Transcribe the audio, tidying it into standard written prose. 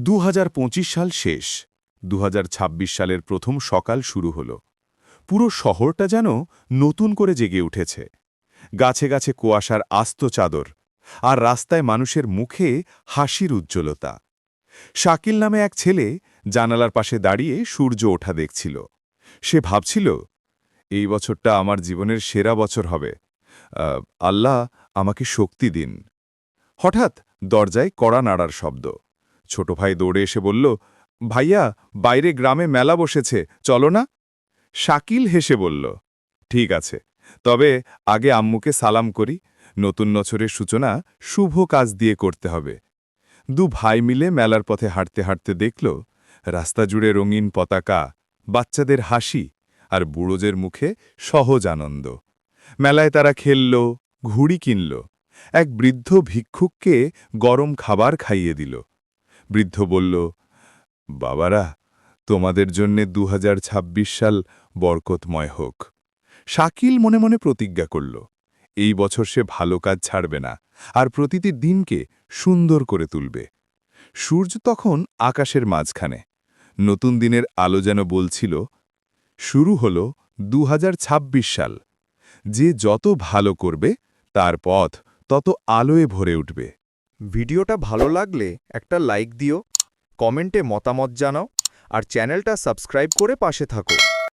2025 সাল শেষ 2026 সালের প্রথম সকাল শুরু হলো। পুরো শহরটা যেন নতুন করে জেগে উঠেছে। গাছে গাছে কুয়াশার আস্ত চাদর, আর রাস্তায় মানুষের মুখে হাসির উজ্জ্বলতা। শাকিল নামে এক ছেলে জানালার পাশে দাঁড়িয়ে সূর্য ওঠা দেখছিল। সে ভাবছিল, এই বছরটা আমার জীবনের সেরা বছর হবে। আল্লাহ আমাকে শক্তি দিন। হঠাৎ দরজায় কড়া নাড়ার শব্দ। ছোট ভাই দৌড়ে এসে বলল, ভাইয়া, বাইরে গ্রামে মেলা বসেছে, চলো না? শাকিল হেসে বলল, ঠিক আছে, তবে আগে আম্মুকে সালাম করি। নতুন বছরের সূচনা শুভ কাজ দিয়ে করতে হবে। দু ভাই মিলে মেলার পথে হাঁটতে হাঁটতে দেখল, রাস্তা জুড়ে রঙিন পতাকা, বাচ্চাদের হাসি, আর বুড়োদের মুখে সহজ আনন্দ। মেলায় তারা খেলল, ঘুড়ি কিনল, এক বৃদ্ধ ভিক্ষুককে গরম খাবার খাইয়ে দিল। বৃদ্ধ বলল, বাবারা, তোমাদের জন্যে 2026 সাল বরকতময় হোক। শাকিল মনে মনে প্রতিজ্ঞা করল, এই বছর সে ভালো কাজ ছাড়বে না, আর প্রতিটি দিনকে সুন্দর করে তুলবে। সূর্য তখন আকাশের মাঝখানে। নতুন দিনের আলো যেন বলছিল, শুরু হল 2026 সাল। যে যত ভালো করবে তার পথ তত আলোয় ভরে উঠবে। ভিডিওটা ভালো লাগলে একটা লাইক দিও, কমেন্টে মতামত জানাও, আর চ্যানেলটা সাবস্ক্রাইব করে পাশে থাকো।